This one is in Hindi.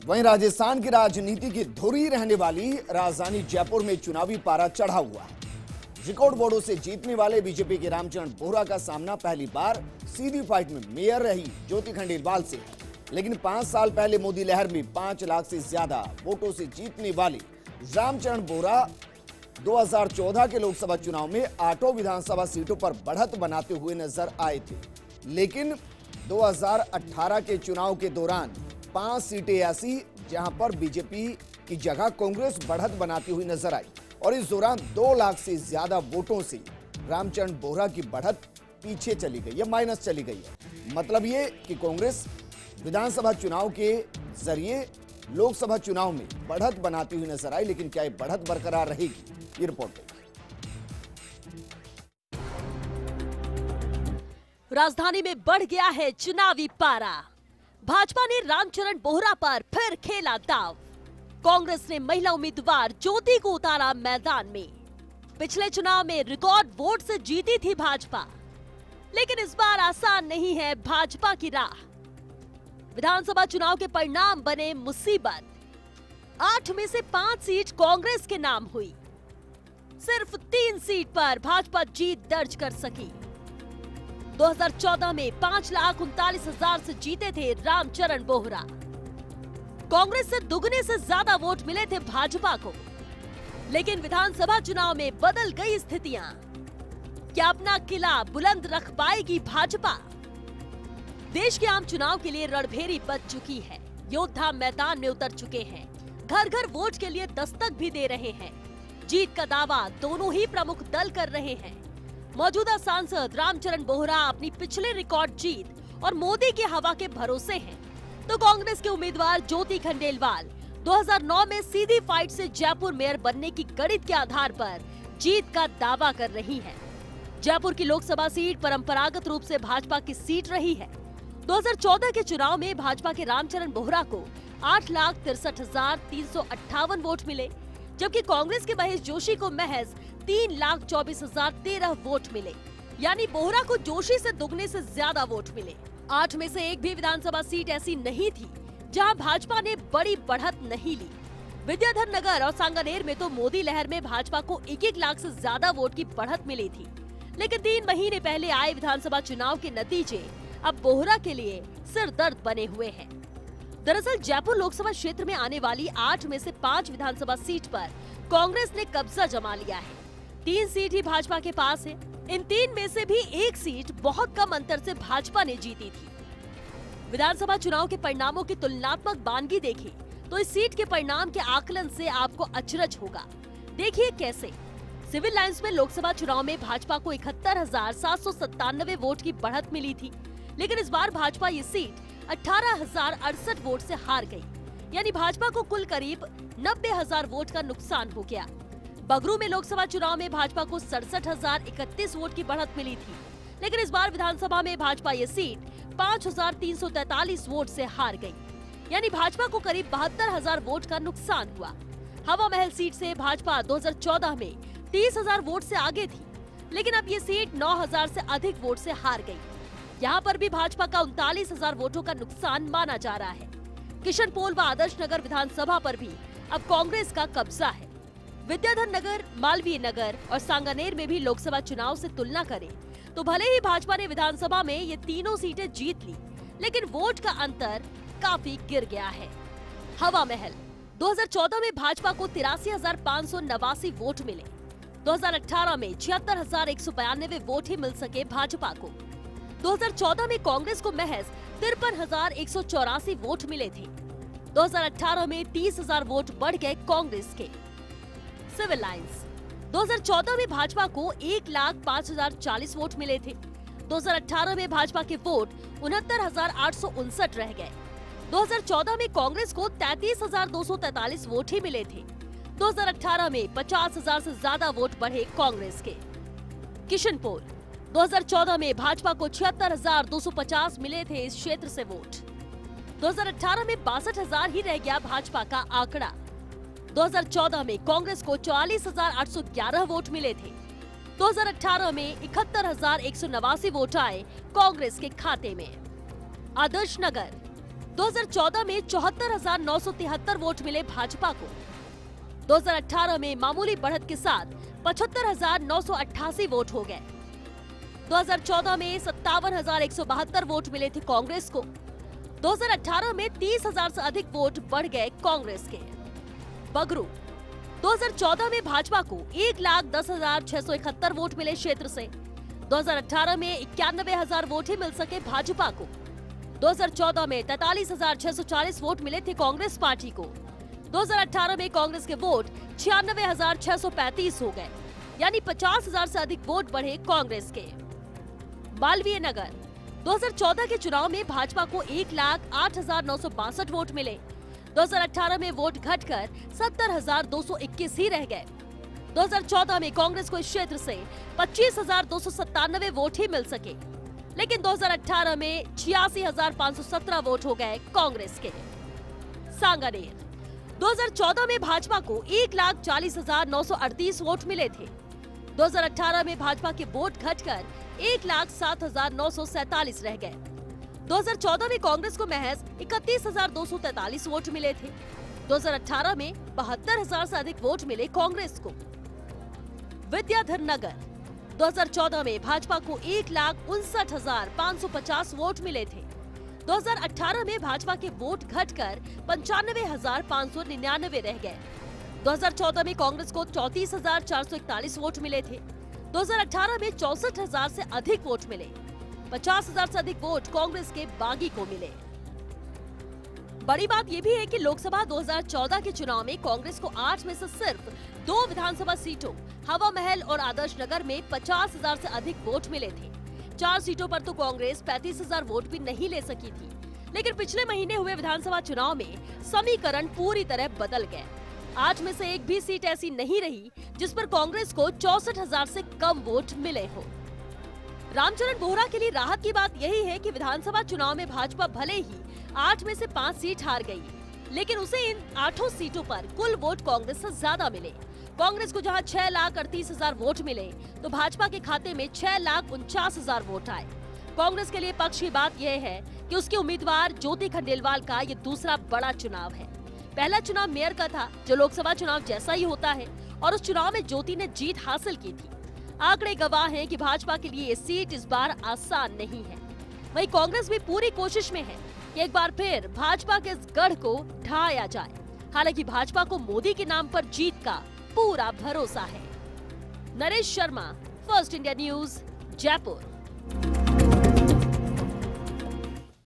वहीं राजस्थान की राजनीति की धुरी रहने वाली राजधानी जयपुर में चुनावी पारा चढ़ा हुआ है। रिकॉर्ड वोटों से जीतने वाले बीजेपी के रामचरण बोहरा का सामना पहली बार सीधी फाइट में मेयर रही ज्योति खंडेलवाल से है। लेकिन 5 साल पहले मोदी लहर में 5 लाख से ज्यादा वोटों से जीतने वाले रामचरण बोहरा 2014 के लोकसभा चुनाव में 8 विधानसभा सीटों पर बढ़त बनाते हुए नजर आए थे। लेकिन 2018 के चुनाव के दौरान 5 सीटें ऐसी जहां पर बीजेपी की जगह कांग्रेस बढ़त बनाती हुई नजर आई और इस दौरान 2 लाख से ज्यादा वोटों से रामचरण बोहरा की बढ़त पीछे चली गई है, माइनस चली गई है। मतलब ये कि कांग्रेस विधानसभा चुनाव के जरिए लोकसभा चुनाव में बढ़त बनाती हुई नजर आई। लेकिन क्या ये बढ़त बरकरार रहेगी, ये रिपोर्ट देखिए। राजधानी में बढ़ गया है चुनावी पारा। भाजपा ने रामचरण बोहरा पर फिर खेला दाव। कांग्रेस ने महिला उम्मीदवार ज्योति को उतारा मैदान में। पिछले चुनाव में रिकॉर्ड वोट से जीती थी भाजपा, लेकिन इस बार आसान नहीं है भाजपा की राह। विधानसभा चुनाव के परिणाम बने मुसीबत। 8 में से 5 सीट कांग्रेस के नाम हुई। सिर्फ 3 सीट पर भाजपा जीत दर्ज कर सकी। 2014 में 5,39,000 से जीते थे रामचरण बोहरा। कांग्रेस से दुगने से ज्यादा वोट मिले थे भाजपा को। लेकिन विधानसभा चुनाव में बदल गई स्थितियां। क्या अपना किला बुलंद रख पाएगी भाजपा? देश के आम चुनाव के लिए रणभेरी बच चुकी है। योद्धा मैदान में उतर चुके हैं। घर घर वोट के लिए दस्तक भी दे रहे हैं। जीत का दावा दोनों ही प्रमुख दल कर रहे हैं। मौजूदा सांसद रामचरण बोहरा अपनी पिछले रिकॉर्ड जीत और मोदी की हवा के भरोसे हैं, तो कांग्रेस के उम्मीदवार ज्योति खंडेलवाल 2009 में सीधी फाइट से जयपुर मेयर बनने की गणित के आधार पर जीत का दावा कर रही है। जयपुर की लोकसभा सीट परंपरागत रूप से भाजपा की सीट रही है। 2014 के चुनाव में भाजपा के रामचरण बोहरा को 8,63,358 वोट मिले, जबकि कांग्रेस के महेश जोशी को महज 3,24,013 वोट मिले। यानी बोहरा को जोशी से दुगने से ज्यादा वोट मिले। 8 में से एक भी विधानसभा सीट ऐसी नहीं थी जहां भाजपा ने बड़ी बढ़त नहीं ली। विद्याधर नगर और सांगानेर में तो मोदी लहर में भाजपा को 1-1 लाख से ज्यादा वोट की बढ़त मिली थी। लेकिन 3 महीने पहले आए विधानसभा चुनाव के नतीजे अब बोहरा के लिए सिर दर्द बने हुए हैं। दरअसल जयपुर लोकसभा क्षेत्र में आने वाली 8 में से 5 विधानसभा सीट पर कांग्रेस ने कब्जा जमा लिया है। 3 सीट ही भाजपा के पास है। इन 3 में से भी 1 सीट बहुत कम अंतर से भाजपा ने जीती थी। विधानसभा चुनाव के परिणामों की तुलनात्मक बानगी देखें तो इस सीट के परिणाम के आकलन से आपको अचरज होगा। देखिए कैसे। सिविल लाइंस में लोकसभा चुनाव में भाजपा को 71,797 वोट की बढ़त मिली थी, लेकिन इस बार भाजपा ये सीट 18,068 वोट से हार गई। यानी भाजपा को कुल करीब 90,000 वोट का नुकसान हो गया। बगरू में लोकसभा चुनाव में भाजपा को 67,031 वोट की बढ़त मिली थी, लेकिन इस बार विधानसभा में भाजपा ये सीट 5,343 वोट से हार गई। यानी भाजपा को करीब 72,000 वोट का नुकसान हुआ। हवा महल सीट से भाजपा 2014 में 30,000 वोट से आगे थी, लेकिन अब ये सीट 9,000 से अधिक वोट से हार गई। यहाँ पर भी भाजपा का 39,000 वोटों का नुकसान माना जा रहा है। किशनपोल व आदर्श नगर विधानसभा पर भी अब कांग्रेस का कब्जा है। विद्याधर नगर, मालवीय नगर और सांगानेर में भी लोकसभा चुनाव से तुलना करें तो भले ही भाजपा ने विधानसभा में ये तीनों सीटें जीत ली, लेकिन वोट का अंतर काफी गिर गया है। हवा महल 2014 में भाजपा को 83,589 वोट मिले। 2018 में 76,192 वोट ही मिल सके भाजपा को। 2014 में कांग्रेस को महज 53,184 वोट मिले थे। 2018 में 30,000 वोट बढ़ गए कांग्रेस के। सिविल लाइंस 2014 में भाजपा को 1,05,040 वोट मिले थे। 2018 में भाजपा के वोट 69,859 रह गए। 2014 में कांग्रेस को 33,243 वोट ही मिले थे। 2018 में 50,000 से ज्यादा वोट बढ़े कांग्रेस के। किशनपोल 2014 में भाजपा को 76,250 मिले थे इस क्षेत्र से वोट। 2018 में 62,000 ही रह गया भाजपा का आंकड़ा। 2014 में कांग्रेस को 44,811 वोट मिले थे। 2018 में 71,189 वोट आए कांग्रेस के खाते में। आदर्श नगर 2014 में 74,973 वोट मिले भाजपा को। 2018 में मामूली बढ़त के साथ 75,988 वोट हो गए। 2014 में 57,172 वोट मिले थे कांग्रेस को। 2018 में 30,000 से अधिक वोट बढ़ गए कांग्रेस के। बगरू 2014 में भाजपा को 1,10,671 वोट मिले क्षेत्र से। 2018 में 91,000 वोट ही मिल सके भाजपा को। 2014 में 43,640 वोट मिले थे कांग्रेस पार्टी को। 2018 में कांग्रेस के वोट 96,635 हो गए, यानी 50,000 से अधिक वोट बढ़े कांग्रेस के। मालवीय नगर 2014 के चुनाव में भाजपा को 1,08,962 वोट मिले। 2018 में वोट घटकर 70,221 ही रह गए। 2014 में कांग्रेस को इस क्षेत्र से 25,297 वोट ही मिल सके, लेकिन 2018 में 86,517 वोट हो गए कांग्रेस के। सांगानेर 2014 में भाजपा को 1,40,938 वोट मिले थे। 2018 में भाजपा के वोट घटकर 1,07,947 रह गए। 2014 में कांग्रेस को महज 31,243 वोट मिले थे। 2018 में 72,000 से अधिक वोट मिले कांग्रेस को। विद्याधर नगर 2014 में भाजपा को 1,59,550 वोट मिले थे। 2018 में भाजपा के वोट घटकर 95,599 रह गए। 2014 में कांग्रेस को 34,441 वोट मिले थे। 2018 में 64,000 से अधिक वोट मिले। 50,000 से अधिक वोट कांग्रेस के बागी को मिले। बड़ी बात यह भी है कि लोकसभा 2014 के चुनाव में कांग्रेस को 8 में से सिर्फ 2 विधानसभा सीटों हवा महल और आदर्श नगर में 50,000 से अधिक वोट मिले थे। 4 सीटों पर तो कांग्रेस 35,000 वोट भी नहीं ले सकी थी। लेकिन पिछले महीने हुए विधानसभा चुनाव में समीकरण पूरी तरह बदल गए। 8 में से एक भी सीट ऐसी नहीं रही जिस पर कांग्रेस को 64,000 से कम वोट मिले हो। रामचरण बोहरा के लिए राहत की बात यही है कि विधानसभा चुनाव में भाजपा भले ही 8 में से 5 सीट हार गई, लेकिन उसे इन 8 सीटों पर कुल वोट कांग्रेस से ज्यादा मिले। कांग्रेस को जहां 6,38,000 वोट मिले, तो भाजपा के खाते में 6,49,000 वोट आए। कांग्रेस के लिए पक्ष की बात यह है कि उसके उम्मीदवार ज्योति खंडेलवाल का ये दूसरा बड़ा चुनाव है। पहला चुनाव मेयर का था, जो लोकसभा चुनाव जैसा ही होता है, और उस चुनाव में ज्योति ने जीत हासिल की थी। आंकड़े गवाह हैं कि भाजपा के लिए ये सीट इस बार आसान नहीं है। वहीं कांग्रेस भी पूरी कोशिश में है कि एक बार फिर भाजपा के इस गढ़ को ढाया जाए। हालांकि भाजपा को मोदी के नाम पर जीत का पूरा भरोसा है। Naresh Sharma, first India news, Jaipur.